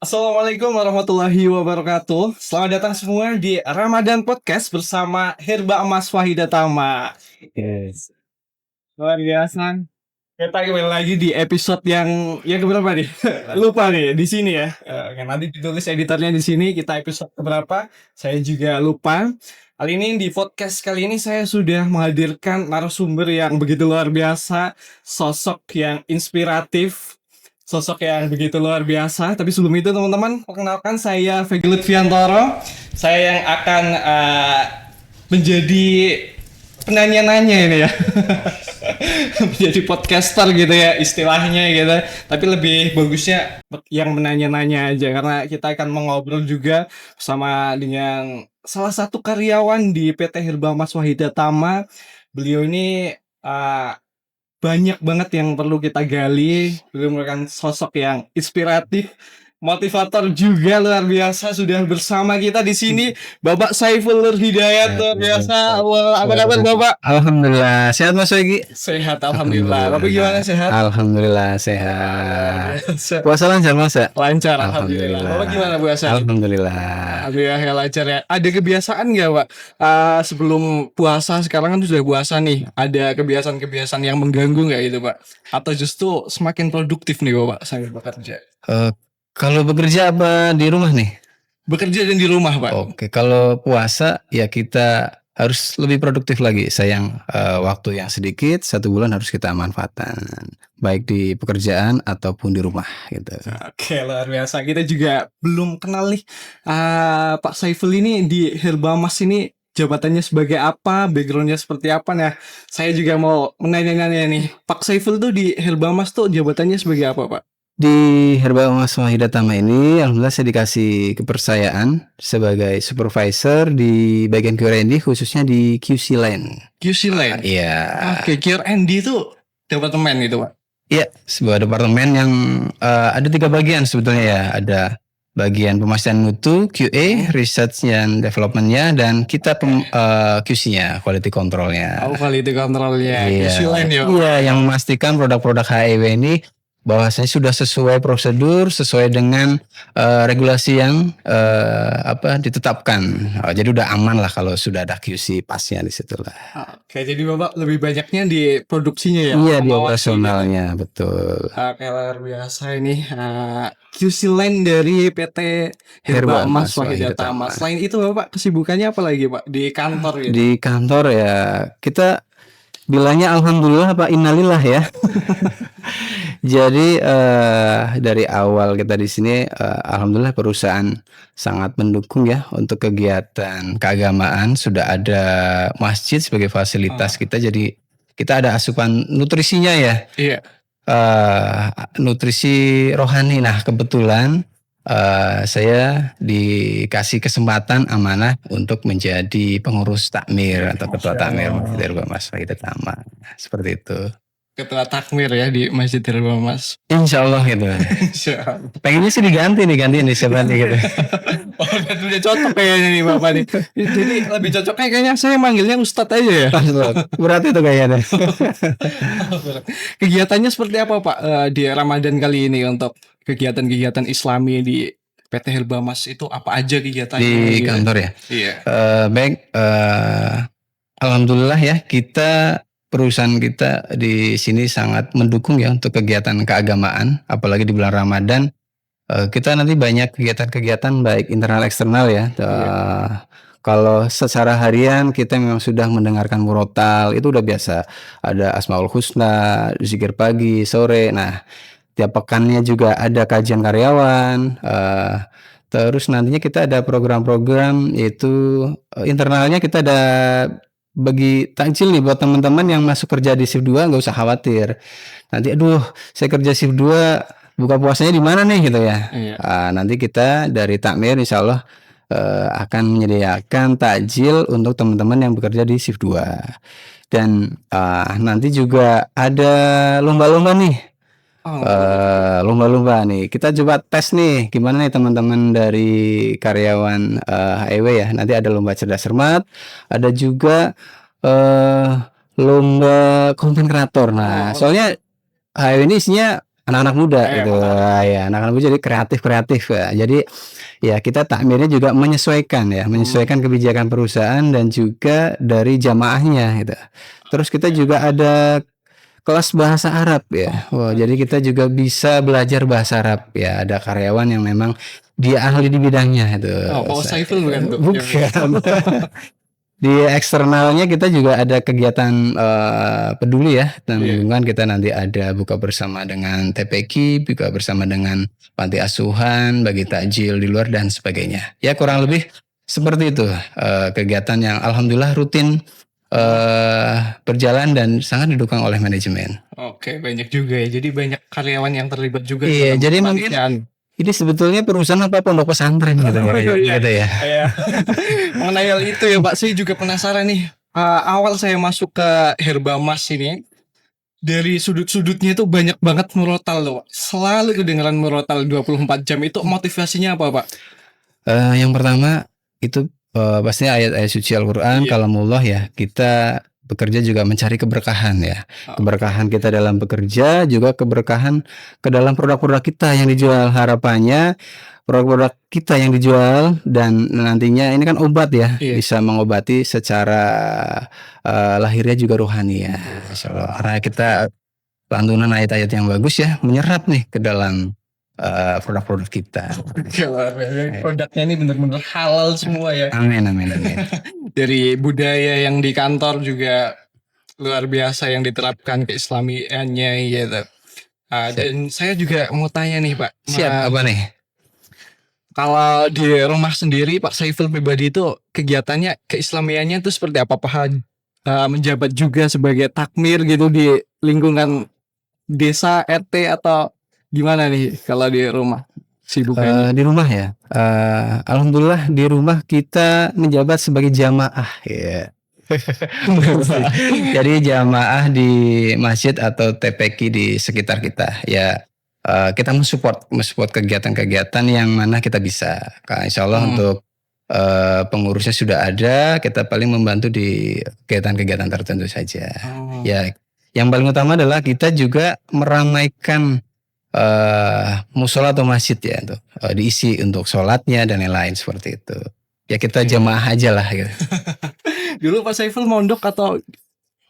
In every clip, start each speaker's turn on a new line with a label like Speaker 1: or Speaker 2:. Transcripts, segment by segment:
Speaker 1: Assalamualaikum warahmatullahi wabarakatuh. Selamat datang semua di Ramadan Podcast bersama Herba Emas Wahida Tama. Yes. Luar biasa. Kita kembali lagi di episode yang keberapa nih? Lupa nih di sini ya. Nanti ditulis editornya di sini. Kita episode keberapa? Saya juga lupa. Kali ini di podcast kali ini saya sudah menghadirkan narasumber yang begitu luar biasa, sosok yang inspiratif, sosok yang begitu luar biasa. Tapi sebelum itu teman-teman, perkenalkan saya Vegi Lutfiantoro. Saya yang akan menjadi penanya-nanya ini ya. Menjadi podcaster gitu ya istilahnya gitu. Tapi lebih bagusnya yang menanya-nanya aja, karena kita akan mengobrol juga bersama dengan salah satu karyawan di PT Herba Emas Wahida Tama. Beliau ini banyak banget yang perlu kita gali. Beliau merupakan sosok yang inspiratif, motivator juga luar biasa. Sudah bersama kita di sini Bapak Saiful Nur Hidayat, luar biasa. Wah, apa kabar Bapak?
Speaker 2: Alhamdulillah, sehat Mas Wegi?
Speaker 1: Sehat, alhamdulillah. Bapak gimana, sehat?
Speaker 2: Alhamdulillah sehat. Puasa lancar Mas ya?
Speaker 1: Lancar, alhamdulillah. Bapak gimana puasa?
Speaker 2: Alhamdulillah.
Speaker 1: Alhamdulillah lancar ya. Ada kebiasaan nggak Pak? Sebelum puasa, sekarang kan sudah puasa nih. Ada kebiasaan-kebiasaan yang mengganggu nggak itu Pak? Atau justru semakin produktif nih Bapak sambil bekerja?
Speaker 2: Kalau bekerja apa di rumah nih?
Speaker 1: Bekerja dan di rumah Pak.
Speaker 2: Oke, kalau puasa ya kita harus lebih produktif lagi. Sayang waktu yang sedikit, 1 bulan harus kita manfaatkan, baik di pekerjaan ataupun di rumah gitu.
Speaker 1: Oke, luar biasa. Kita juga belum kenal nih Pak Saiful ini di Herba Emas ini jabatannya sebagai apa, backgroundnya seperti apa. Nah, saya juga mau menanya-nanya nih, Pak Saiful tuh di Herba Emas tuh jabatannya sebagai apa Pak?
Speaker 2: Di Herba Emas Wahida Tama ini, alhamdulillah saya dikasih kepercayaan sebagai supervisor di bagian Q&D, khususnya di QC Line.
Speaker 1: QC Line?
Speaker 2: Iya.
Speaker 1: Oke, Q&D itu departemen gitu Pak?
Speaker 2: Iya, sebuah departemen yang ada 3 bagian sebetulnya ya. Ada bagian pemastian mutu, QA, research and development-nya, dan kita QC-nya, quality control-nya.
Speaker 1: Oh, quality control-nya.
Speaker 2: Iya.
Speaker 1: QC Line ya?
Speaker 2: Iya, yang memastikan produk-produk HEW ini bahwasanya sudah sesuai prosedur, sesuai dengan regulasi yang ditetapkan. Jadi udah aman lah kalau sudah ada QC pasnya di situ lah.
Speaker 1: Oke, jadi Bapak lebih banyaknya di produksinya ya?
Speaker 2: Iya, di operasionalnya, betul.
Speaker 1: Oke, luar biasa ini QC Line dari PT Herba Emas Wahida Tama. Selain itu Bapak kesibukannya apa lagi Pak di kantor gitu?
Speaker 2: Di kantor ya kita bilangnya alhamdulillah apa innalillah ya. Jadi dari awal kita di sini alhamdulillah perusahaan sangat mendukung ya untuk kegiatan keagamaan. Sudah ada masjid sebagai fasilitas kita, jadi kita ada asupan nutrisinya ya.
Speaker 1: Iya.
Speaker 2: Nutrisi rohani. Nah kebetulan saya dikasih kesempatan amanah untuk menjadi pengurus takmir atau ketua takmir Masjid Herba Emas Wahida Tama. Seperti itu.
Speaker 1: Ketua takmir ya di Masjid Herba Emas.
Speaker 2: Insya Allah gitu. Pengennya sih diganti siapa nih gitu.
Speaker 1: Oh, udah cocok kayaknya nih Bapak nih. Jadi lebih cocoknya kayaknya saya manggilnya Ustadz aja ya.
Speaker 2: Berat itu kayaknya.
Speaker 1: Kegiatannya seperti apa Pak di Ramadan kali ini untuk kegiatan-kegiatan Islami di PT Herba Emas itu apa aja kegiatannya?
Speaker 2: Di kantor ya?
Speaker 1: Iya.
Speaker 2: Baik, alhamdulillah ya perusahaan kita di sini sangat mendukung ya untuk kegiatan keagamaan, apalagi di bulan Ramadan. Kita nanti banyak kegiatan-kegiatan baik internal eksternal ya. Kalau secara harian kita memang sudah mendengarkan murotal, itu udah biasa. Ada Asmaul Husna, zikir pagi, sore. Nah, tiap pekannya juga ada kajian karyawan. Terus nantinya kita ada program-program, yaitu internalnya kita ada bagi takjil nih buat teman-teman yang masuk kerja di shift 2, nggak usah khawatir. Nanti saya kerja shift 2, buka puasanya di mana nih gitu ya.
Speaker 1: Iya.
Speaker 2: Nanti kita dari takmir insya Allah akan menyediakan takjil untuk teman-teman yang bekerja di shift 2. Dan nanti juga ada lomba-lomba nih. Lomba-lomba nih. Kita coba tes nih gimana nih teman-teman dari karyawan HEW ya. Nanti ada lomba cerdas cermat, ada juga lomba konten kreator. Nah, soalnya HEW ini isinya anak-anak muda gitu.
Speaker 1: Mantap.
Speaker 2: Ya, anak-anak muda jadi kreatif ya. Jadi ya kita takmirnya juga menyesuaikan ya, menyesuaikan kebijakan perusahaan dan juga dari jamaahnya gitu. Terus kita juga ada kelas bahasa Arab ya. Wah, jadi kita juga bisa belajar bahasa Arab ya. Ada karyawan yang memang dia ahli di bidangnya itu.
Speaker 1: Oh, Pak Saiful bukan tuh?
Speaker 2: Bukan. Di eksternalnya kita juga ada kegiatan peduli ya dan
Speaker 1: Iya.
Speaker 2: lingkungan. Kita nanti ada buka bersama dengan TPQ, buka bersama dengan panti asuhan, bagi takjil di luar dan sebagainya. Ya kurang lebih seperti itu kegiatan yang alhamdulillah rutin berjalan dan sangat didukung oleh manajemen.
Speaker 1: Oke, banyak juga ya. Jadi banyak karyawan yang terlibat juga
Speaker 2: Iya,
Speaker 1: dalam
Speaker 2: jadi mungkin
Speaker 1: kepanitiaan.
Speaker 2: ini sebetulnya perusahaan apa pondok pesantren gitu ya,
Speaker 1: Iya.
Speaker 2: gitu ya.
Speaker 1: Iya. Mengenai hal itu ya Pak, saya juga penasaran nih. Awal saya masuk ke Herbamas ini, dari sudut-sudutnya itu banyak banget murotal loh Pak. Selalu kedengeran murotal 24 jam. Itu motivasinya apa Pak?
Speaker 2: Yang pertama itu pastinya ayat-ayat suci Al-Quran,
Speaker 1: Iya.
Speaker 2: kalamullah ya. Kita bekerja juga mencari keberkahan ya. Keberkahan kita dalam bekerja, juga keberkahan ke dalam produk-produk kita yang dijual. Harapannya produk-produk kita yang dijual dan nantinya ini kan obat ya,
Speaker 1: Iya.
Speaker 2: bisa mengobati secara lahiriah juga rohani ya. Insyaallah. Karena kita lantunan ayat-ayat yang bagus ya, menyerap nih ke dalam produk-produk kita.
Speaker 1: Produknya ini benar-benar halal semua ya.
Speaker 2: Amin, amin, amin.
Speaker 1: Dari budaya yang di kantor juga luar biasa yang diterapkan keislamiannya gitu. Dan saya juga mau tanya nih Pak.
Speaker 2: Siap, apa nih?
Speaker 1: Kalau di rumah sendiri Pak Saiful pribadi itu kegiatannya keislamiannya itu seperti apa Pak? Menjabat juga sebagai takmir gitu di lingkungan desa RT atau gimana nih kalau di rumah sibukannya?
Speaker 2: Di rumah ya. Alhamdulillah di rumah kita menjabat sebagai jamaah ya. Jadi jamaah di masjid atau TPQ di sekitar kita ya. Kita mensupport kegiatan-kegiatan yang mana kita bisa. Insya Allah untuk pengurusnya sudah ada, kita paling membantu di kegiatan-kegiatan tertentu saja. Ya, yang paling utama adalah kita juga meramaikan musola atau masjid ya, untuk diisi untuk sholatnya dan lain-lain seperti itu. Ya kita jamaah aja lah gitu.
Speaker 1: Dulu Pak Saiful mondok atau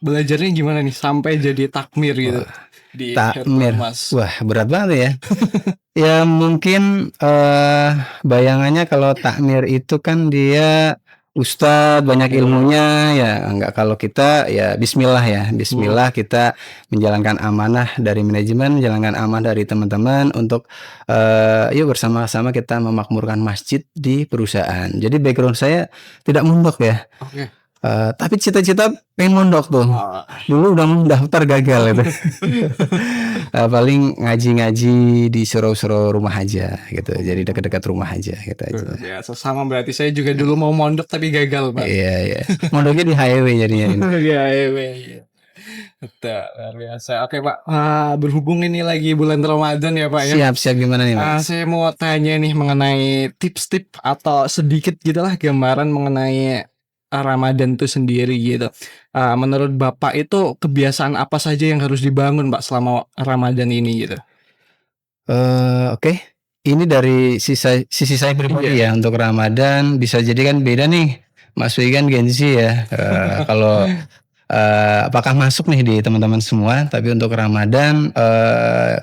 Speaker 1: belajarnya gimana nih sampai jadi takmir gitu? Di
Speaker 2: Takmir,
Speaker 1: Herbamas.
Speaker 2: wah berat banget ya. Ya mungkin bayangannya kalau takmir itu kan dia ustadz banyak ilmunya ya, enggak. Kalau kita ya Bismillah ya, Bismillah kita menjalankan amanah dari manajemen, menjalankan amanah dari teman-teman untuk yuk bersama-sama kita memakmurkan masjid di perusahaan. Jadi background saya tidak mondok ya.
Speaker 1: Oke.
Speaker 2: Tapi cita-cita pengen mondok tuh. Dulu udah daftar gagal itu. Paling ngaji-ngaji di suro-suro rumah aja gitu. Jadi dekat-dekat rumah aja gitu aja.
Speaker 1: Ya, sama berarti saya juga dulu mau mondok tapi gagal Pak.
Speaker 2: Iya, iya. Mondoknya di highway jadinya ini.
Speaker 1: Iya. Betul, luar biasa. Oke Pak, berhubung ini lagi bulan Ramadan ya Pak ya.
Speaker 2: Siap gimana nih Mas?
Speaker 1: Saya mau tanya nih mengenai tips-tips atau sedikit gitulah gambaran mengenai Ramadan itu sendiri gitu. Menurut Bapak itu kebiasaan apa saja yang harus dibangun Pak selama Ramadan ini gitu?
Speaker 2: Oke. Ini dari sisi saya pribadi ya untuk Ramadan bisa jadi kan beda nih. Mas Wi kan Gen Z ya. Kalau apakah masuk nih di teman-teman semua? Tapi untuk Ramadan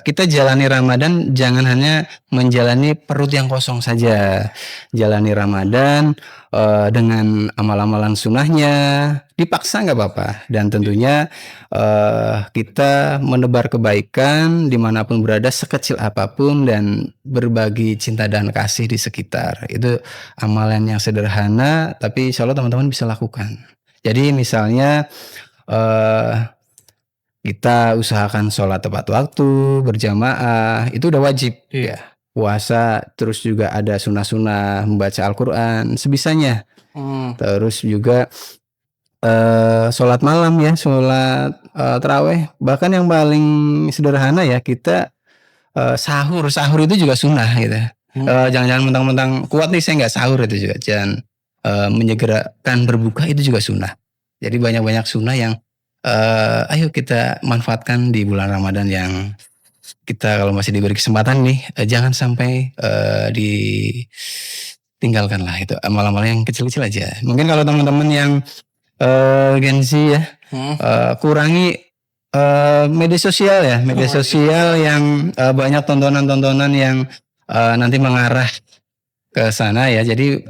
Speaker 2: kita jalani Ramadan jangan hanya menjalani perut yang kosong saja. Jalani Ramadan dengan amal-amalan sunnahnya, dipaksa nggak apa-apa. Dan tentunya kita menebar kebaikan dimanapun berada sekecil apapun dan berbagi cinta dan kasih di sekitar. Itu amalan yang sederhana tapi insya Allah teman-teman bisa lakukan. Jadi misalnya kita usahakan sholat tepat waktu, berjamaah, itu udah wajib ya. Puasa, terus juga ada sunnah-sunnah, membaca Al-Quran sebisanya. Terus juga sholat malam ya, sholat taraweh. Bahkan yang paling sederhana ya kita sahur itu juga sunnah gitu. Jangan-jangan mentang-mentang kuat nih saya nggak sahur itu juga. Jangan menyegerakan berbuka itu juga sunnah. Jadi banyak-banyak sunnah yang ayo kita manfaatkan di bulan Ramadan yang kita kalau masih diberi kesempatan nih, jangan sampai ditinggalkan lah itu amal-amal yang kecil-kecil aja. Mungkin kalau teman-teman yang Gen Z ya, kurangi media sosial ya, media sosial yang banyak tontonan-tontonan yang nanti mengarah ke sana ya. Jadi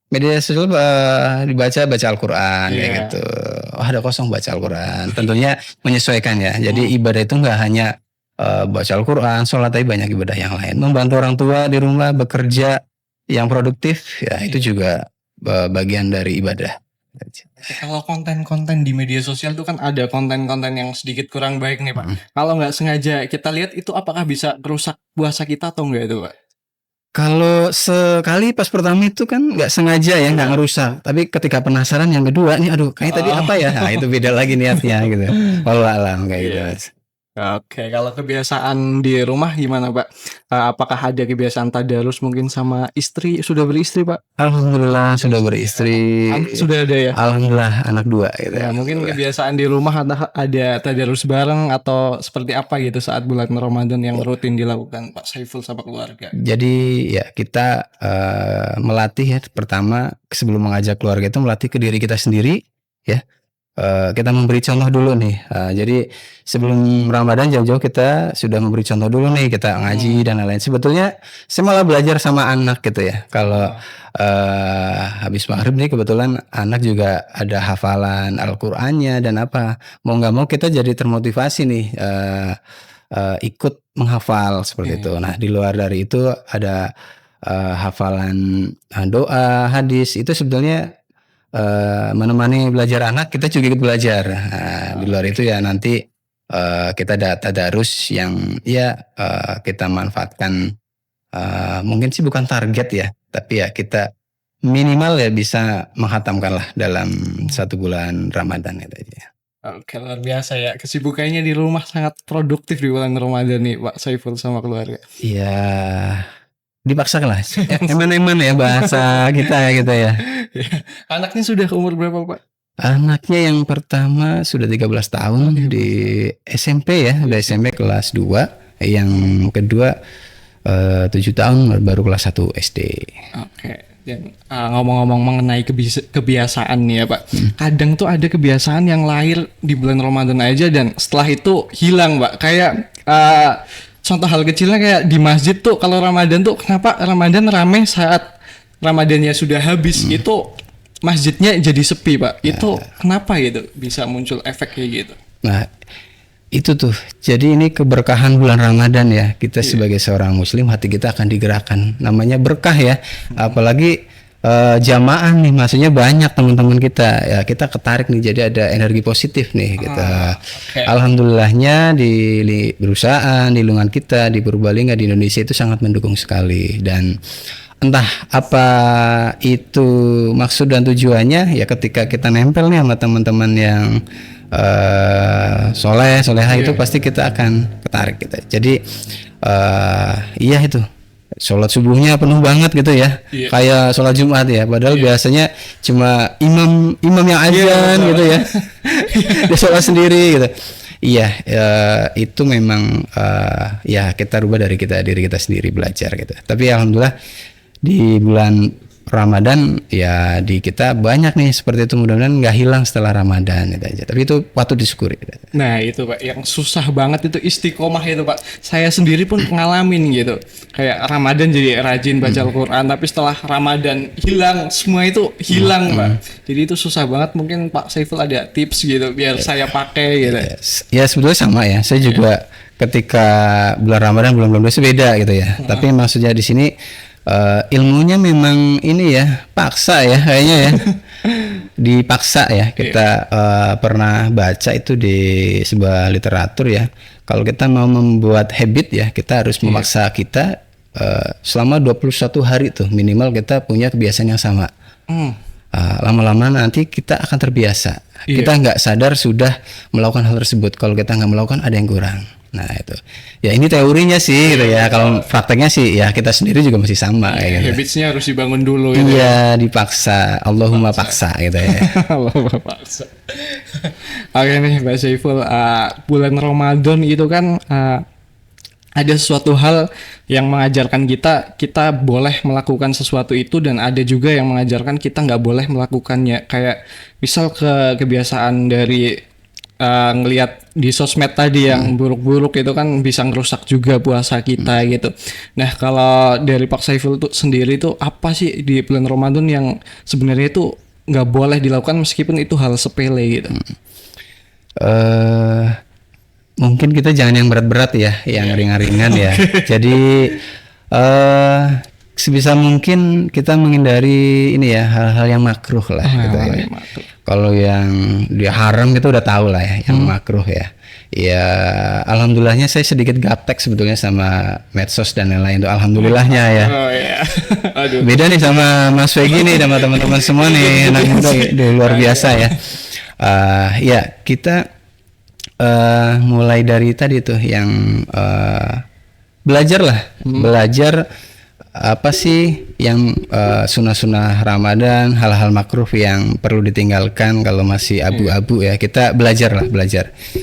Speaker 2: media sosial baca Al-Quran kayak gitu. Ada kosong baca Al-Quran. Tentunya menyesuaikan ya. Jadi ibadah itu nggak hanya baca Al-Quran, sholat, tapi banyak ibadah yang lain. Membantu orang tua di rumah bekerja yang produktif ya itu juga bagian dari ibadah.
Speaker 1: Kalau konten-konten di media sosial itu kan ada konten-konten yang sedikit kurang baik nih Pak. Kalau nggak sengaja kita lihat itu apakah bisa merusak puasa kita atau enggak itu Pak?
Speaker 2: Kalau sekali pas pertama itu kan nggak sengaja ya, nggak ngerusak. Tapi ketika penasaran yang kedua nih, aduh kayak tadi apa ya? Nah itu beda lagi niatnya gitu. Wallah alam kayak gitu.
Speaker 1: Oke, kalau kebiasaan di rumah gimana Pak? Apakah ada kebiasaan tadarus mungkin sama istri? Sudah beristri Pak?
Speaker 2: Alhamdulillah sudah beristri.
Speaker 1: Sudah ada ya?
Speaker 2: Alhamdulillah anak 2 gitu.
Speaker 1: Ya, mungkin kebiasaan di rumah ada tadarus bareng atau seperti apa gitu saat bulan Ramadan yang rutin dilakukan Pak Saiful sama keluarga.
Speaker 2: Jadi ya kita melatih ya, pertama sebelum mengajak keluarga itu melatih ke diri kita sendiri ya. Kita memberi contoh dulu nih. Jadi sebelum Ramadan jauh-jauh kita sudah memberi contoh dulu nih, kita ngaji dan lain-lain. Sebetulnya saya malah belajar sama anak gitu ya. Kalau habis maghrib nih kebetulan anak juga ada hafalan Al-Qur'annya dan apa. Mau nggak mau kita jadi termotivasi nih ikut menghafal seperti itu. Nah di luar dari itu ada hafalan doa, hadis itu sebetulnya menemani belajar anak, kita juga ikut belajar. Di luar itu ya nanti kita ada tadarus yang ya kita manfaatkan, mungkin sih bukan target ya, tapi ya kita minimal ya bisa menghatamkan lah dalam 1 bulan Ramadan itu aja.
Speaker 1: Oke, luar biasa ya. Kesibukannya di rumah sangat produktif di bulan Ramadan nih Pak Saiful sama keluarga.
Speaker 2: Iya, dipaksa lah. Eman-eman ya bahasa kita ya gitu ya.
Speaker 1: Anaknya sudah umur berapa Pak?
Speaker 2: Anaknya yang pertama sudah 13 tahun di SMP ya, udah SMP kelas 2. Yang kedua 7 tahun baru kelas 1 SD.
Speaker 1: Oke. Dan ngomong-ngomong mengenai kebiasaan nih ya Pak. Kadang tuh ada kebiasaan yang lahir di bulan Ramadan aja dan setelah itu hilang Pak. Kayak contoh hal kecilnya kayak di masjid tuh kalau Ramadan tuh kenapa Ramadan rame saat Ramadannya sudah habis itu masjidnya jadi sepi Pak. Itu kenapa gitu bisa muncul efek kayak gitu?
Speaker 2: Nah itu tuh jadi ini keberkahan bulan Ramadan ya. Kita sebagai seorang muslim hati kita akan digerakkan. Namanya berkah ya. Apalagi jamaah nih, maksudnya banyak teman-teman kita ya, kita ketarik nih, jadi ada energi positif nih kita. Alhamdulillahnya di perusahaan, di lingkungan kita di Purbalingga di Indonesia itu sangat mendukung sekali. Dan entah apa itu maksud dan tujuannya ya, ketika kita nempel nih sama teman-teman yang soleha itu pasti kita akan ketarik kita. Jadi iya itu sholat subuhnya penuh banget gitu ya, kayak sholat Jumat ya, padahal biasanya cuma imam yang azan gitu ya. Dia sholat sendiri gitu. Iya, itu memang ya kita rubah dari diri kita sendiri, belajar gitu. Tapi alhamdulillah di bulan Ramadan ya di kita banyak nih seperti itu, mudah-mudahan nggak hilang setelah Ramadan itu aja. Tapi itu patut disyukuri.
Speaker 1: Nah itu Pak, yang susah banget itu istiqomah itu Pak. Saya sendiri pun ngalamin gitu. Kayak Ramadan jadi rajin baca Al-Quran, tapi setelah Ramadan hilang, semua itu hilang Pak. Jadi itu susah banget. Mungkin Pak Saiful ada tips gitu biar saya pakai gitu.
Speaker 2: Ya sebetulnya sama ya. Saya juga ketika bulan Ramadan bulan-bulan itu beda gitu ya. Tapi maksudnya di sini ilmunya memang ini ya, paksa ya kayaknya ya. Dipaksa ya. Kita pernah baca itu di sebuah literatur ya. Kalau kita mau membuat habit ya, kita harus memaksa kita selama 21 hari tuh minimal kita punya kebiasaan yang sama. Lama-lama nanti kita akan terbiasa. Kita nggak sadar sudah melakukan hal tersebut. Kalau kita nggak melakukan ada yang kurang. Nah itu ya, ini teorinya sih gitu ya. Kalau prakteknya sih ya kita sendiri juga masih sama kayak gitu.
Speaker 1: Habitsnya harus dibangun dulu
Speaker 2: gitu. Iya, dipaksa. Allahumma paksa gitu ya.
Speaker 1: Allahumma paksa. Oke nih Pak Saiful, bulan Ramadan itu kan ada sesuatu hal yang mengajarkan kita boleh melakukan sesuatu itu, dan ada juga yang mengajarkan kita nggak boleh melakukannya. Kayak misal kebiasaan dari ngelihat di sosmed tadi yang buruk-buruk itu kan bisa ngerusak juga puasa kita gitu. Nah, kalau dari Pak Saiful tuh sendiri tuh apa sih di bulan Ramadan yang sebenarnya itu nggak boleh dilakukan meskipun itu hal sepele gitu?
Speaker 2: Mungkin kita jangan yang berat-berat ya, yang ringan-ringan ya. Jadi sebisa mungkin kita menghindari ini ya, hal-hal yang makruh lah gitu ya. Kalau yang dia haram kita udah tahu lah ya, yang makruh ya. Ya alhamdulillahnya saya sedikit gaptek sebetulnya sama medsos dan lain-lain tuh, alhamdulillahnya ya.
Speaker 1: Oh iya. Aduh.
Speaker 2: Beda nih sama Mas Wegi nih, sama teman-teman semua nih, anak muda luar biasa ya. Ya kita mulai dari tadi tuh yang belajar lah, belajar apa sih yang sunnah-sunnah Ramadan, hal-hal makruh yang perlu ditinggalkan kalau masih abu-abu ya. Kita belajar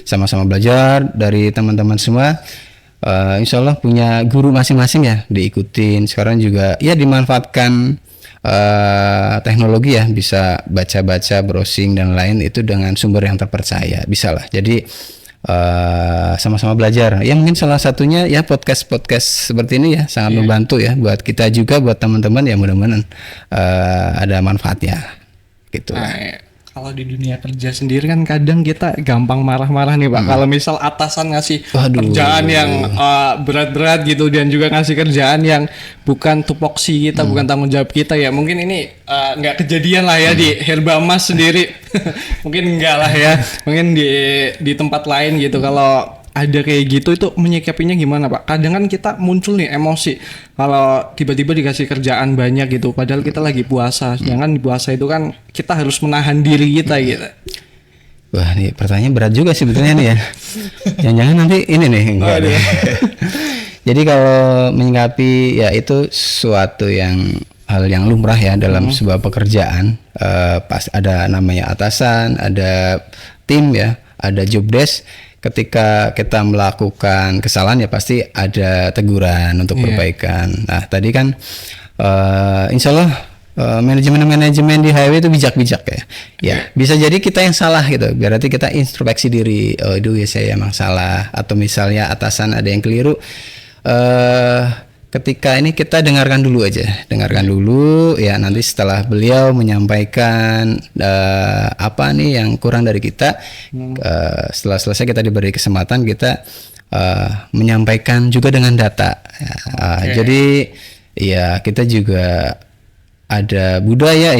Speaker 2: sama-sama belajar dari teman-teman semua. Insya Allah punya guru masing-masing ya, diikutin. Sekarang juga ya dimanfaatkan teknologi ya, bisa baca-baca, browsing dan lain itu dengan sumber yang terpercaya, bisa lah. Jadi sama-sama belajar. Ya mungkin salah satunya ya podcast seperti ini ya sangat membantu ya buat kita juga, buat teman-teman ya, mudah-mudahan ada manfaatnya gitu.
Speaker 1: Nah, kalau di dunia kerja sendiri kan kadang kita gampang marah-marah nih Pak. Kalau misal atasan ngasih kerjaan yang berat-berat gitu, dan juga ngasih kerjaan yang bukan tupoksi kita, bukan tanggung jawab kita ya. Mungkin ini nggak kejadian lah ya di Herba Emas sendiri. Mungkin enggak lah ya. Mungkin di tempat lain gitu. Kalau ada kayak gitu itu menyikapinya gimana Pak? Kadang kan kita muncul nih emosi kalau tiba-tiba dikasih kerjaan banyak gitu, padahal kita lagi puasa. Sedangkan di puasa itu kan kita harus menahan diri kita gitu.
Speaker 2: Wah, nih pertanyaan berat juga sebetulnya nih ya. Jangan-jangan nanti ini nih enggak. Jadi kalau menyikapi ya itu suatu hal yang lumrah ya dalam sebuah pekerjaan. Pas ada namanya atasan, ada tim ya, ada job desk. Ketika kita melakukan kesalahan ya pasti ada teguran untuk perbaikan. Nah tadi kan insya Allah manajemen di highway itu bijak-bijak ya. Ya bisa jadi kita yang salah gitu. Berarti kita introspeksi diri. Oh itu ya saya emang salah. Atau misalnya atasan ada yang keliru. Ketika ini kita dengarkan dulu aja, dulu ya, nanti setelah beliau menyampaikan apa nih yang kurang dari kita, setelah selesai kita diberi kesempatan kita menyampaikan juga dengan data. Jadi ya kita juga ada budaya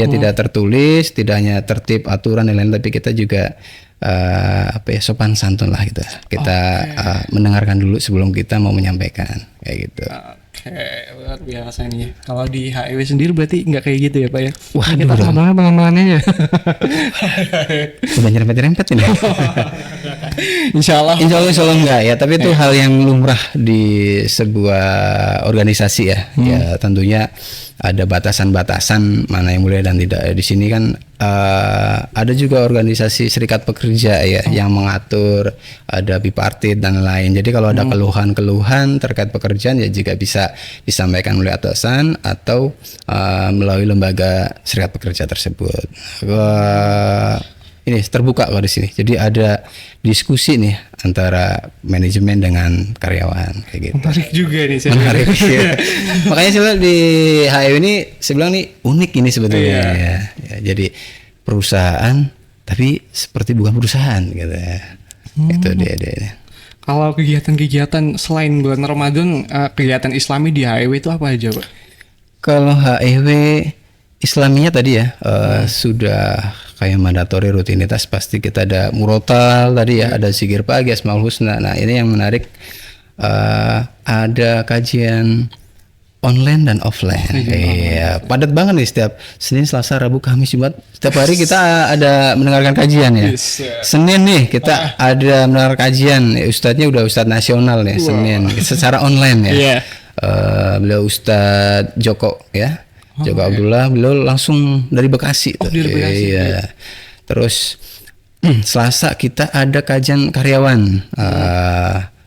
Speaker 2: tidak tertulis, tidak hanya tertib, aturan dan lain, tapi kita juga sopan santun lah gitu. Kita mendengarkan dulu sebelum kita mau menyampaikan kayak gitu.
Speaker 1: Luar biasa nih. Kalau di HEW sendiri berarti nggak kayak gitu ya Pak ya?
Speaker 2: Wah,
Speaker 1: kita ngomongnya pelan-pelan aja.
Speaker 2: Udah nyerempet ini.
Speaker 1: Insya Allah
Speaker 2: enggak ya. Tapi itu hal yang lumrah di sebuah organisasi ya. Ya tentunya ada batasan-batasan mana yang boleh dan tidak. Di sini kan ada juga organisasi serikat pekerja ya yang mengatur, ada bipartit dan lain. Jadi kalau ada keluhan-keluhan terkait pekerjaan ya juga bisa disampaikan oleh atasan atau melalui lembaga serikat pekerja tersebut. Ini terbuka kok di sini. Jadi ada diskusi nih antara manajemen dengan karyawan kayak gitu.
Speaker 1: Menarik juga nih.
Speaker 2: Menarik. Ya. Makanya saya di HEW ini saya bilang nih unik ini sebetulnya ya. Jadi perusahaan tapi seperti bukan perusahaan gitu ya. Itu dia.
Speaker 1: Kalau kegiatan-kegiatan selain bulan Ramadan, kegiatan Islami di HEW itu apa aja Pak?
Speaker 2: Kalau HEW Islaminya tadi ya sudah kayak mandatori rutinitas, pasti kita ada murotal tadi ya, ada zikir pagi, asmaul husna. Nah ini yang menarik, ada kajian online dan offline. Iya, padat banget nih setiap Senin, Selasa, Rabu, Kamis, Jumat. Setiap hari kita ada mendengarkan kajian ya. Senin nih kita ada mendengar kajian. Ustadznya udah ustadz nasional nih. Senin secara online ya. Beliau Ustadz Joko ya. Joko Abdullah, beliau langsung dari Bekasi.
Speaker 1: Dari Bekasi.
Speaker 2: Iya. Terus Selasa kita ada kajian karyawan.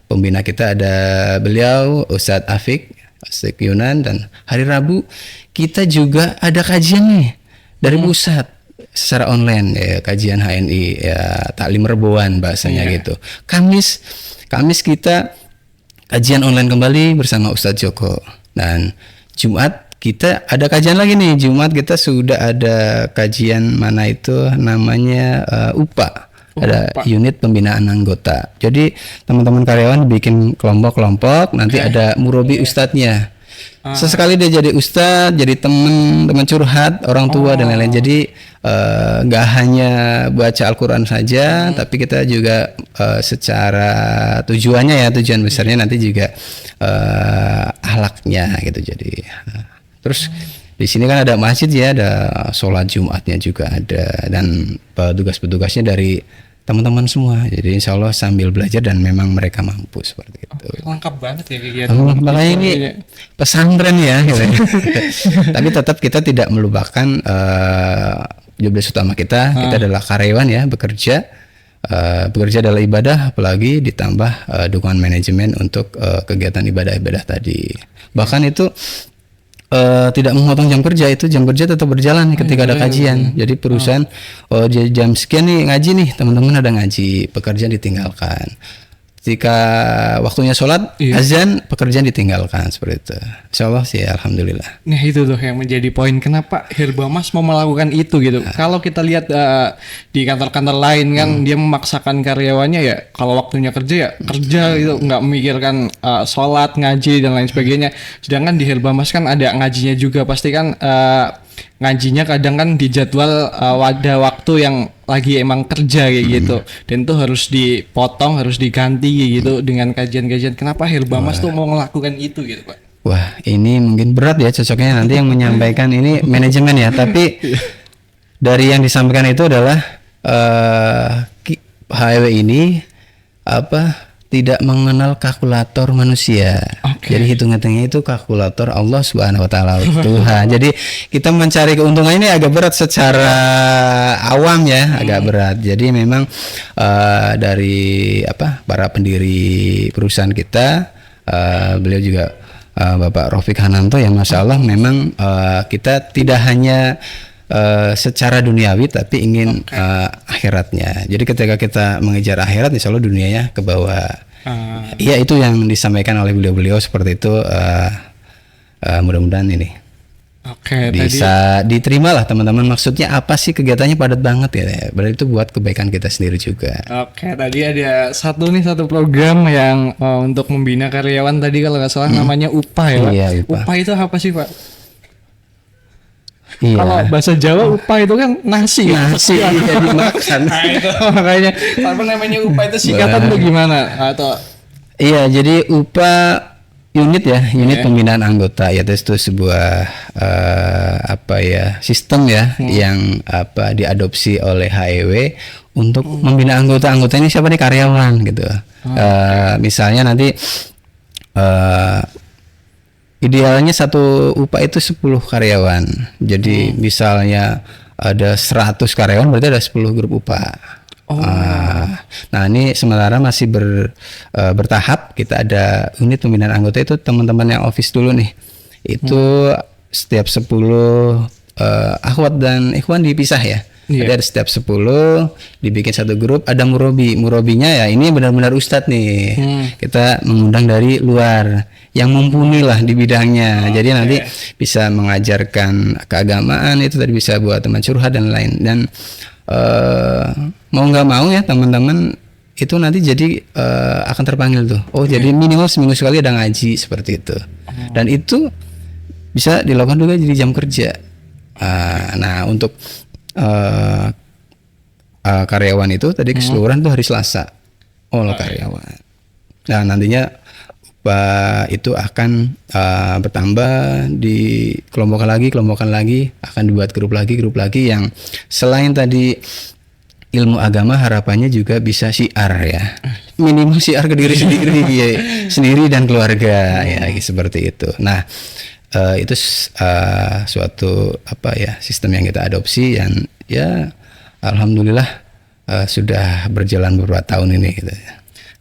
Speaker 2: pembina kita ada beliau Ustadz Afik Yunan, dan hari Rabu kita juga ada kajian nih dari pusat secara online ya, kajian HNI ya, taklim reboan bahasanya gitu. Kamis kita kajian online kembali bersama Ustadz Joko, dan Jumat kita ada kajian lagi nih. Jumat kita sudah ada kajian mana itu namanya UPA. Ada unit pembinaan anggota. Jadi teman-teman karyawan bikin kelompok-kelompok, nanti ada murabi ustadznya. Sesekali dia jadi ustadz, jadi teman curhat, orang tua dan lain-lain. Jadi nggak hanya baca Al-Quran saja, tapi kita juga secara tujuan besarnya nanti juga akhlaknya gitu. Jadi terus di sini kan ada masjid ya, ada sholat Jumatnya juga ada, dan petugas-petugasnya dari teman-teman semua. Jadi insya Allah sambil belajar dan memang mereka mampu seperti itu.
Speaker 1: Lengkap banget ya kegiatan.
Speaker 2: Makanya ini pesantren ya. Gitu. Tapi tetap kita tidak melupakan job desk utama kita. Kita adalah karyawan ya, bekerja adalah ibadah, apalagi ditambah dukungan manajemen untuk kegiatan ibadah-ibadah tadi. Bahkan itu tidak memotong jam kerja, itu jam kerja tetap berjalan ketika ada kajian. Jadi perusahaan jam sekian nih ngaji nih, teman-teman ada ngaji, pekerjaan ditinggalkan. Ketika waktunya sholat, azan, pekerjaan ditinggalkan, seperti itu. Insyaallah sih, alhamdulillah.
Speaker 1: Nah itu tuh yang menjadi poin kenapa Herbamas mau melakukan itu gitu. Kalau kita lihat di kantor-kantor lain kan dia memaksakan karyawannya ya kalau waktunya kerja ya kerja gitu, nggak memikirkan sholat, ngaji dan lain sebagainya. Sedangkan di Herbamas kan ada ngajinya juga, pasti kan ngajinya kadang kan di jadwal ada waktu yang lagi emang kerja kayak gitu, dan itu harus dipotong, harus diganti kayak gitu dengan kajian-kajian. Kenapa Herbamas tuh mau melakukan itu gitu Pak?
Speaker 2: Wah, ini mungkin berat ya, cocoknya nanti yang menyampaikan ini manajemen ya, tapi dari yang disampaikan itu adalah HW ini tidak mengenal kalkulator manusia. Jadi hitung-hitungnya itu kalkulator Allah Subhanahu wa taala Tuhan. Jadi kita mencari keuntungan ini agak berat secara awam ya, agak berat. Jadi memang dari para pendiri perusahaan kita, beliau juga Bapak Rafiq Hananto ya, Masya Allah memang kita tidak hanya secara duniawi tapi ingin akhiratnya. Jadi ketika kita mengejar akhirat, insya Allah dunianya ke bawah. Iya, itu yang disampaikan oleh beliau seperti itu. Mudah-mudahan ini bisa diterima lah teman-teman. Maksudnya apa sih, kegiatannya padat banget ya. Berarti itu buat kebaikan kita sendiri juga.
Speaker 1: Oke, tadi ada satu program yang untuk membina karyawan tadi kalau nggak salah namanya UPA ya Pak.
Speaker 2: Iya,
Speaker 1: UPA itu apa sih Pak?
Speaker 2: Iya.
Speaker 1: Kalau bahasa Jawa UPA itu kan nasi
Speaker 2: jadi makan.
Speaker 1: Nah itu makanya apa namanya UPA itu singkatan tuh gimana atau?
Speaker 2: Iya, jadi UPA unit pembinaan anggota ya, itu sebuah sistem ya yang diadopsi oleh HEW untuk membina anggota ini siapa nih, karyawan gitu. Misalnya nanti idealnya satu UPA itu 10 karyawan. Jadi misalnya ada 100 karyawan, berarti ada 10 grup UPA. Nah ini sementara masih bertahap. Kita ada unit pembinaan anggota, itu teman-teman yang office dulu nih. Itu setiap 10 akhwat dan ikhwan dipisah ya. Ada setiap 10 dibikin satu grup, ada murabinya ya, ini benar-benar ustadz nih. Kita mengundang dari luar yang mumpuni lah di bidangnya. Jadi nanti bisa mengajarkan keagamaan, itu tadi bisa buat teman curhat dan lain. Dan mau nggak mau ya teman-teman itu nanti jadi akan terpanggil tuh. Jadi minimal seminggu sekali ada ngaji seperti itu. Dan itu bisa dilakukan juga jadi jam kerja. Nah untuk karyawan itu tadi keseluruhan tuh hari Selasa. Karyawan. Nah nantinya itu akan bertambah, di kelompokkan lagi, akan dibuat grup lagi yang selain tadi ilmu agama, harapannya juga bisa syiar ya, minimal syiar ke diri sendiri ya, sendiri dan keluarga ya, seperti itu. Nah itu suatu sistem yang kita adopsi, dan ya alhamdulillah sudah berjalan beberapa tahun ini gitu.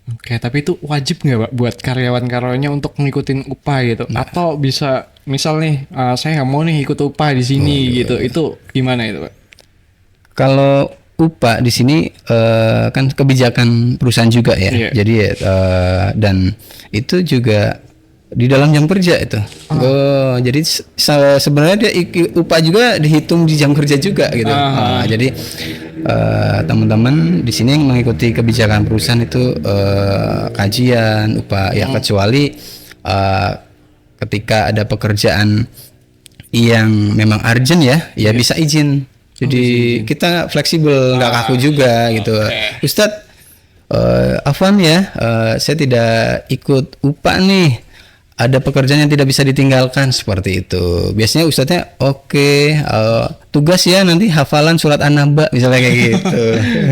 Speaker 3: Oke, tapi itu wajib nggak Pak buat karyawan-karyawannya untuk ngikutin upah gitu? Atau bisa misal nih, saya nggak mau nih ikut upah di sini gitu, itu gimana itu Pak?
Speaker 2: Kalau upah di sini kan kebijakan perusahaan juga ya.
Speaker 3: Iya.
Speaker 2: Jadi dan itu juga di dalam jam kerja itu. Jadi sebenarnya dia upah juga dihitung di jam kerja juga gitu. Jadi teman-teman di sini yang mengikuti kebijakan perusahaan itu kajian upah ya, kecuali ketika ada pekerjaan yang memang urgent ya bisa izin. Jadi kita fleksibel, nggak kaku juga gitu. Ustadz, Afwan ya, saya tidak ikut upah nih. Ada pekerjaan yang tidak bisa ditinggalkan seperti itu. Biasanya ustadznya oke, tugas ya nanti hafalan surat An-Naba misalnya kayak gitu.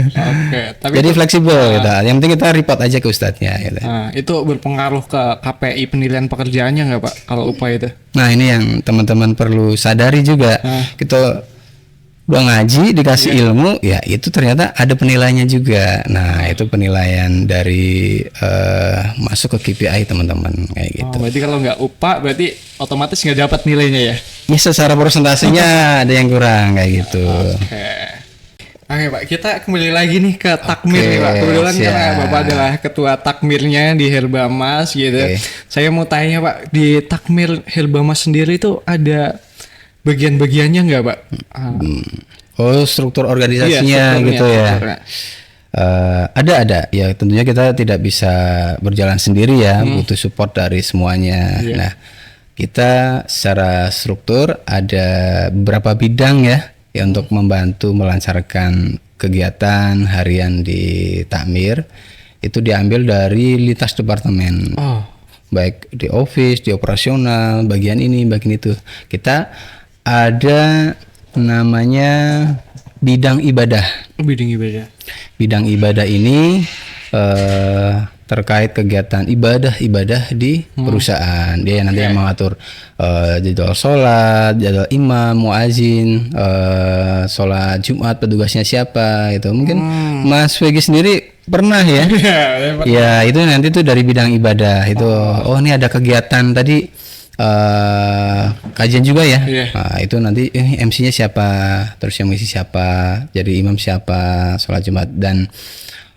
Speaker 3: Oke, tapi
Speaker 2: Jadi fleksibel gitu. Yang penting kita report aja ke ustadznya gitu.
Speaker 3: itu berpengaruh ke KPI penilaian pekerjaannya nggak Pak kalau upah itu?
Speaker 2: Nah ini yang teman-teman perlu sadari juga. Kita udah ngaji dikasih ilmu ya itu ternyata ada penilaiannya juga. Nah itu penilaian dari masuk ke KPI teman-teman kayak gitu.
Speaker 3: Berarti kalau nggak upah berarti otomatis nggak dapat nilainya ya?
Speaker 2: Ya secara persentasenya ada yang kurang kayak gitu.
Speaker 3: Oke Pak, kita kembali lagi nih ke takmir nih Pak. Kebetulan
Speaker 2: siap.
Speaker 3: karena Bapak adalah ketua takmirnya di Herbamas gitu. Saya mau tanya Pak, di takmir Herbamas sendiri itu ada bagian-bagiannya nggak Pak?
Speaker 2: Oh struktur organisasinya
Speaker 3: strukturnya,
Speaker 2: gitu ya.
Speaker 3: strukturnya.
Speaker 2: Ada ya tentunya kita tidak bisa berjalan sendiri ya, butuh support dari semuanya. Nah kita secara struktur ada beberapa bidang ya untuk membantu melancarkan kegiatan harian di takmir. Itu diambil dari lintas departemen, baik di office, di operasional, bagian ini, bagian itu. Kita ada namanya bidang ibadah.
Speaker 3: Bidang ibadah.
Speaker 2: Bidang ibadah ini terkait kegiatan ibadah di perusahaan. Dia nanti yang mengatur jadwal sholat, jadwal imam, muazin, sholat Jumat, petugasnya siapa gitu. Mungkin Mas Wegi sendiri pernah ya? Ya itu nanti tuh dari bidang ibadah itu. Oh ini ada kegiatan tadi. Kajian juga ya. Nah, itu nanti MC-nya siapa, terus yang mengisi siapa, jadi imam siapa, sholat Jumat. Dan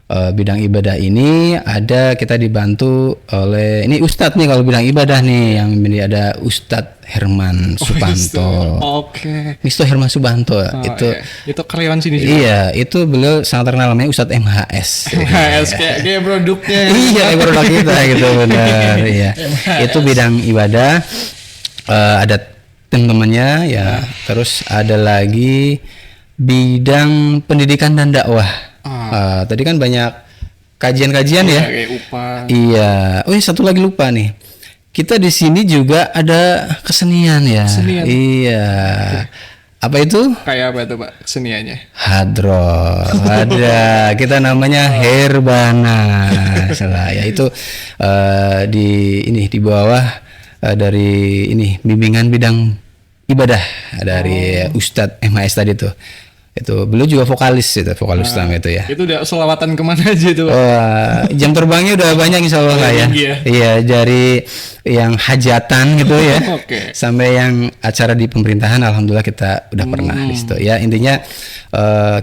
Speaker 2: bidang ibadah ini kita dibantu oleh ini Ustadz nih kalau bidang ibadah nih, yang ini ada Ustadz Herman Subanto. Misto Herman Subanto
Speaker 3: itu karyawan sini juga.
Speaker 2: Iya, itu beliau sangat terkenal namanya Ustadz MHS.
Speaker 3: MHS kayak produknya.
Speaker 2: Iya, kayak produk kita gitu benar. Iya. Itu bidang ibadah. Ada teman-temannya ya. Terus ada lagi bidang pendidikan dan dakwah. Tadi kan banyak kajian-kajian ya.
Speaker 3: Kayak upah.
Speaker 2: Iya. Oh, satu lagi lupa nih. Kita di sini juga ada kesenian ya.
Speaker 3: Kesenian.
Speaker 2: Iya. Apa itu?
Speaker 3: Kayak apa tuh Pak keseniannya?
Speaker 2: Hadroh. Ada. Kita namanya Herbana. Salah ya itu di bawah dari ini bimbingan bidang ibadah dari Ustadz MHS tadi tuh. Itu beliau juga vokalis utama itu ya.
Speaker 3: Itu udah selawatan kemana aja tuh Pak?
Speaker 2: Jam terbangnya udah banyak insya Allah lah ya. Iya dari yang hajatan gitu ya, sampai yang acara di pemerintahan, alhamdulillah kita udah pernah di situ. Ya intinya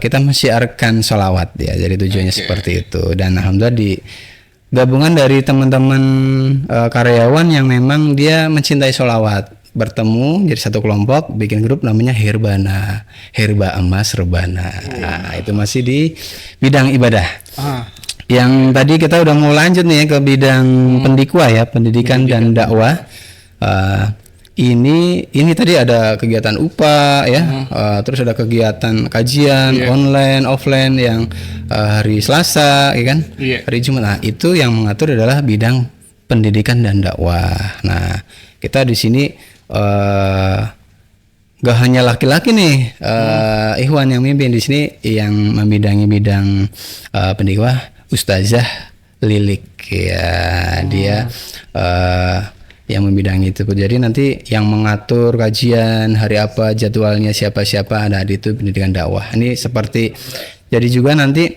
Speaker 2: kita menyiarkan sholawat ya. Jadi tujuannya seperti itu. Dan alhamdulillah di gabungan dari teman-teman karyawan yang memang dia mencintai sholawat, bertemu jadi satu kelompok, bikin grup namanya Herbana, Herba Emas Rebana. Nah, itu masih di bidang ibadah. Yang tadi kita udah mau lanjut nih ke bidang pendikwa ya, pendidikan dan dakwah. Ini tadi ada kegiatan UPA ya, terus ada kegiatan kajian online, offline yang hari Selasa, ya kan, hari Jumat. Nah, itu yang mengatur adalah bidang pendidikan dan dakwah. Nah, kita di sini gak hanya laki-laki nih, Ikhwan yang mimpin di sini, yang membidangi bidang pendidikan Ustazah Lilik ya, dia yang membidangi itu. Jadi nanti yang mengatur kajian hari apa, jadwalnya siapa-siapa ada di itu pendidikan dakwah. Ini seperti jadi juga nanti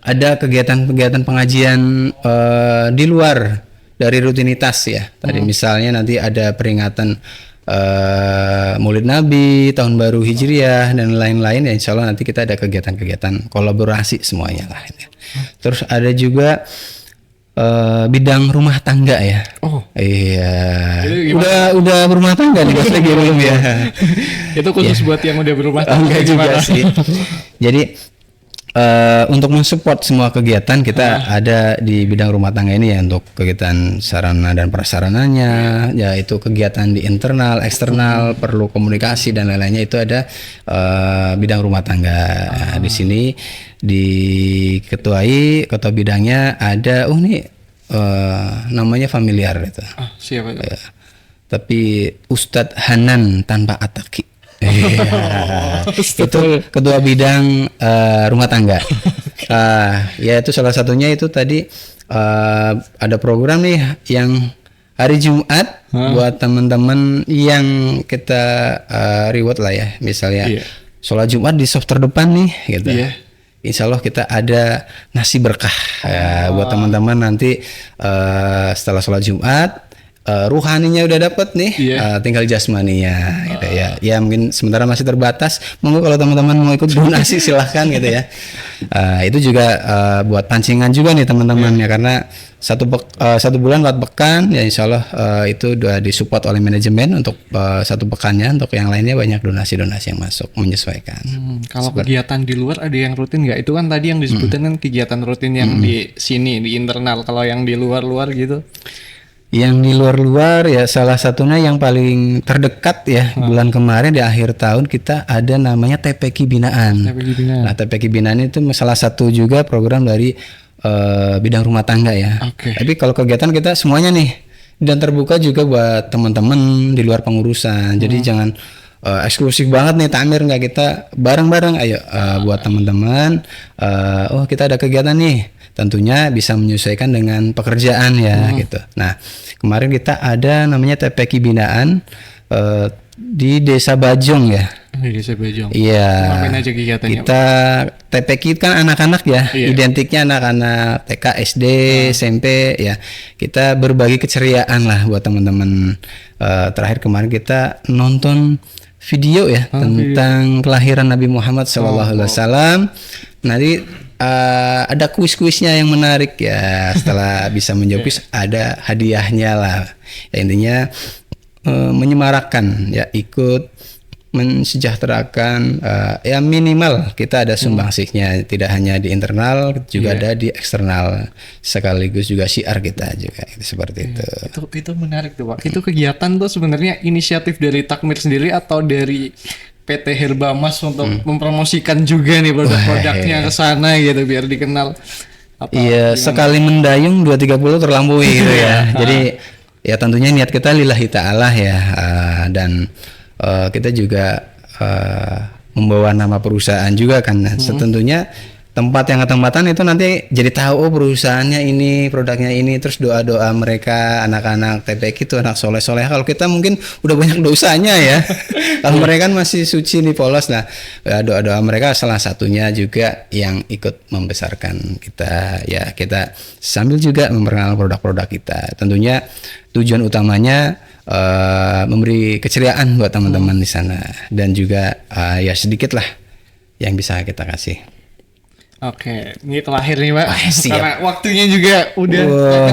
Speaker 2: ada kegiatan-kegiatan pengajian di luar dari rutinitas ya. Tadi misalnya nanti ada peringatan Maulid Nabi, Tahun Baru Hijriah dan lain-lain ya, insya Allah nanti kita ada kegiatan-kegiatan kolaborasi semuanya lah. Ya. Terus ada juga bidang rumah tangga ya.
Speaker 3: Oh.
Speaker 2: Iya. Udah berumah tangga nih Mas lagi belum ya?
Speaker 3: Itu khusus buat yang udah berumah tangga.
Speaker 2: Enggak juga sih. Jadi untuk mensupport semua kegiatan kita ada di bidang rumah tangga ini ya, untuk kegiatan sarana dan prasarananya, yaitu kegiatan di internal, eksternal, perlu komunikasi dan lain-lainnya itu ada bidang rumah tangga. Di sini diketuai ketua bidangnya ada namanya familiar itu.
Speaker 3: Siapa itu?
Speaker 2: Ya. Tapi Ustadz Hanan tanpa Ataki. Itu ketua bidang rumah tangga. Ya itu salah satunya itu tadi ada program nih yang hari Jumat buat teman-teman yang kita reward lah ya, misalnya sholat Jumat di soft terdepan nih gitu. Insya Allah kita ada nasi berkah buat teman-teman nanti setelah sholat Jumat. Ruhaninya udah dapet nih, tinggal jasmaninya gitu ya. Ya mungkin sementara masih terbatas. Monggo kalau teman-teman mau ikut donasi silahkan gitu ya. Itu juga buat pancingan juga nih teman-teman ya, karena satu bulan 4 pekan ya insya Allah itu udah disupport oleh manajemen untuk satu pekannya. Untuk yang lainnya banyak donasi-donasi yang masuk menyesuaikan.
Speaker 3: Kalau kegiatan di luar ada yang rutin nggak? Itu kan tadi yang disebutin kan kegiatan rutin yang di sini di internal. Kalau yang di luar-luar gitu?
Speaker 2: Yang di luar-luar ya salah satunya yang paling terdekat ya bulan kemarin di akhir tahun kita ada namanya TPQ Binaan. Nah TPQ Binaan itu salah satu juga program dari bidang rumah tangga ya. Tapi kalau kegiatan kita semuanya nih, dan terbuka juga buat teman-teman di luar pengurusan. Jadi jangan eksklusif banget nih takmir, nggak, kita bareng-bareng ayo buat teman-teman. Oh kita ada kegiatan nih. Tentunya bisa menyesuaikan dengan pekerjaan ya gitu. Nah kemarin kita ada namanya TPQ Binaan di Desa Bajong ya.
Speaker 3: Di Desa Bajong.
Speaker 2: Iya.
Speaker 3: Ngapain aja kegiatannya?
Speaker 2: Kita TPQ kan anak-anak ya, identiknya anak-anak TK, SD, SMP ya. Kita berbagi keceriaan lah buat teman-teman. Terakhir kemarin kita nonton video ya tentang kelahiran Nabi Muhammad SAW. Nanti ada kuis-kuisnya yang menarik ya. Setelah bisa menjawab kuis ada hadiahnya lah. Ya, intinya menyemarakkan ya, ikut mensejahterakan ya, minimal kita ada sumbangsihnya, tidak hanya di internal juga ada di eksternal, sekaligus juga syiar kita juga seperti itu.
Speaker 3: Itu menarik tuh Pak. Itu kegiatan tuh sebenarnya inisiatif dari Takmir sendiri atau dari PT Herba Mas untuk mempromosikan juga nih produk-produknya ke sana gitu biar dikenal.
Speaker 2: Iya, sekali mendayung 230 terlampaui gitu ya. Jadi ya tentunya niat kita lillahi ta'ala ya, dan kita juga membawa nama perusahaan juga kan. Tentunya tempat yang ketempatan itu nanti jadi tahu perusahaannya ini, produknya ini, terus doa-doa mereka anak-anak TPQ itu anak soleh-soleh. Kalau kita mungkin udah banyak dosanya ya. Kalau mereka kan masih suci nih, polos. Nah, doa-doa mereka salah satunya juga yang ikut membesarkan kita ya. Kita sambil juga memperkenalkan produk-produk kita. Tentunya tujuan utamanya memberi keceriaan buat teman-teman di sana, dan juga ya sedikit lah yang bisa kita kasih.
Speaker 3: Oke, ini terakhir nih Pak,
Speaker 2: karena
Speaker 3: waktunya juga udah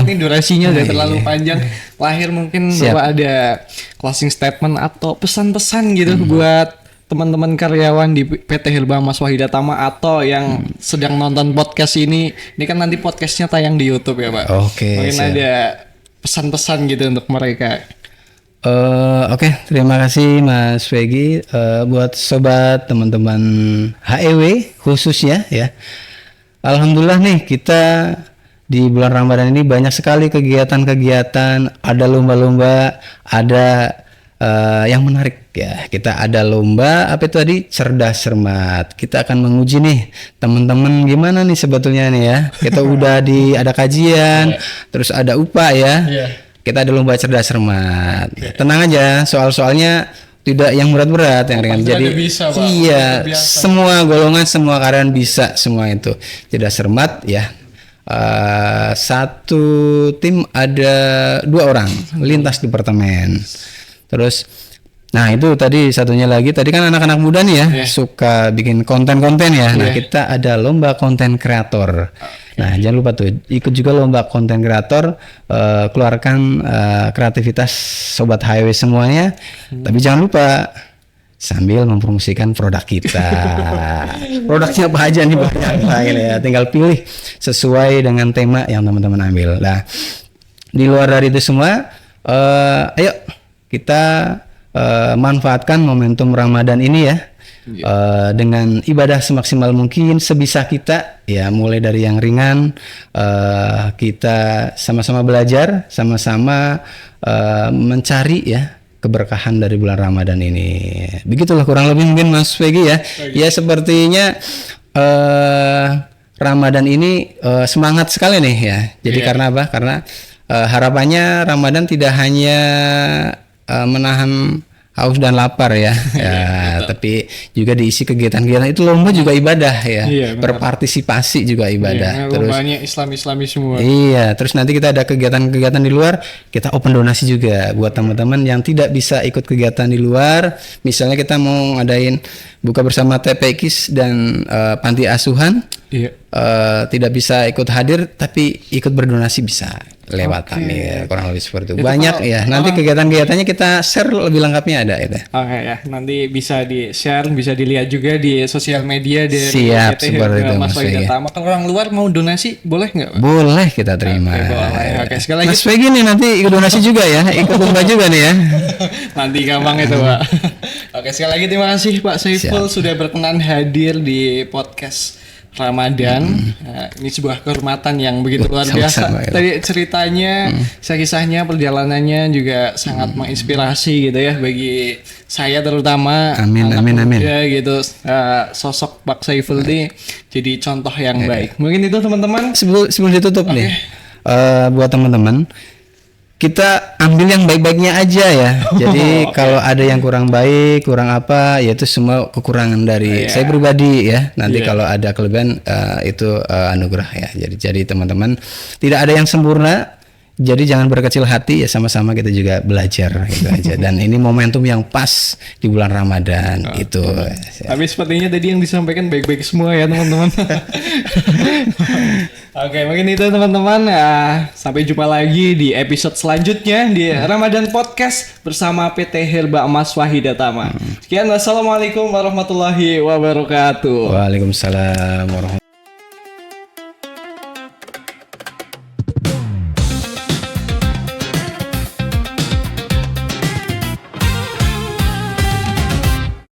Speaker 3: nih, durasinya udah terlalu panjang. Terakhir mungkin Bapak ada closing statement atau pesan-pesan gitu buat teman-teman karyawan di PT Herba Mas Wahidah Tama atau yang sedang nonton podcast ini. Ini kan nanti podcastnya tayang di YouTube ya Pak. Mungkin ada pesan-pesan gitu untuk mereka.
Speaker 2: Oke, terima kasih Mas Vegi. Buat sobat teman-teman HEW khususnya ya, alhamdulillah nih kita di bulan Ramadan ini banyak sekali kegiatan-kegiatan, ada lomba-lomba, ada yang menarik ya. Kita ada lomba apa itu tadi, cerdas cermat. Kita akan menguji nih teman-teman gimana nih sebetulnya nih ya. Kita udah ada kajian, terus ada UPA ya. Kita ada lomba cerdas cermat. Tenang aja, soal-soalnya tidak yang berat-berat, yang ringan.
Speaker 3: Pasti
Speaker 2: Jadi
Speaker 3: ada bisa, Pak.
Speaker 2: iya,
Speaker 3: Luar biasa.
Speaker 2: semua golongan, semua karyawan bisa semua itu. Tidak cermat ya. Satu tim ada 2 orang lintas departemen. Terus, nah itu tadi satunya lagi. Tadi kan anak-anak muda nih ya suka bikin konten-konten ya. Nah kita ada lomba konten kreator. Nah jangan lupa tuh ikut juga lomba konten kreator. Keluarkan kreativitas sobat HW semuanya. Tapi jangan lupa sambil mempromosikan produk kita. Produknya apa aja nih banyak ya. Tinggal pilih sesuai dengan tema yang teman-teman ambil. Nah, di luar dari itu semua, ayo kita manfaatkan momentum Ramadan ini ya. Dengan ibadah semaksimal mungkin sebisa kita ya, mulai dari yang ringan, kita sama-sama belajar, sama-sama mencari ya keberkahan dari bulan Ramadan ini. Begitulah kurang lebih mungkin Mas Pegi ya. Ya sepertinya Ramadan ini semangat sekali nih ya. Jadi karena apa? Karena harapannya Ramadan tidak hanya menahan haus dan lapar ya, tapi juga diisi kegiatan-kegiatan. Itu lomba juga ibadah ya, berpartisipasi juga ibadah. Terus
Speaker 3: lombanya Islami semua.
Speaker 2: Iya, terus nanti kita ada kegiatan-kegiatan di luar, kita open donasi juga buat teman-teman yang tidak bisa ikut kegiatan di luar. Misalnya kita mau ngadain buka bersama TPKIS dan panti asuhan, tidak bisa ikut hadir tapi ikut berdonasi bisa lewat kami, kurang lebih seperti itu. Banyak ya. Nanti kegiatan-kegiatannya kita share lebih lengkapnya ada itu.
Speaker 3: Oke ya, nanti bisa di share, bisa dilihat juga di sosial media dari
Speaker 2: Siap,
Speaker 3: PT
Speaker 2: seperti itu,
Speaker 3: Mas
Speaker 2: Mas
Speaker 3: Pegi.
Speaker 2: Pegi.
Speaker 3: Kalau orang luar mau donasi boleh nggak, Pak?
Speaker 2: Boleh kita terima.
Speaker 3: Oke, sekali lagi
Speaker 2: Mas Pegi nih nanti ikut donasi juga ya, ikut lomba juga nih ya.
Speaker 3: nanti gampang itu, Pak. Oke, sekali lagi terima kasih Pak Saiful sudah berkenan hadir di podcast Ramadan. Ini sebuah kehormatan yang begitu luar biasa.
Speaker 2: Sama-sama, ya.
Speaker 3: Tadi ceritanya, kisahnya, perjalanannya juga sangat menginspirasi gitu ya bagi saya terutama.
Speaker 2: Amin,
Speaker 3: anak
Speaker 2: amin, amin.
Speaker 3: muda gitu. Sosok Pak Saiful ini jadi contoh yang baik. Mungkin itu teman-teman.
Speaker 2: Sebelum ditutup nih, buat teman-teman, kita ambil yang baik-baiknya aja ya. Jadi kalau ada yang kurang baik, kurang apa, ya itu semua kekurangan dari saya pribadi ya. Nanti kalau ada kelebihan itu anugerah ya. Jadi teman-teman tidak ada yang sempurna. Jadi jangan berkecil hati ya, sama-sama kita juga belajar gitu aja. Dan ini momentum yang pas di bulan Ramadan itu.
Speaker 3: Tapi sepertinya tadi yang disampaikan baik-baik semua ya teman-teman. Oke, mungkin itu teman-teman. Sampai jumpa lagi di episode selanjutnya di Ramadan Podcast bersama PT Herba Emas Wahida Tama. Sekian, wassalamualaikum warahmatullahi wabarakatuh.
Speaker 2: Waalaikumsalam warahmatullahi wabarakatuh.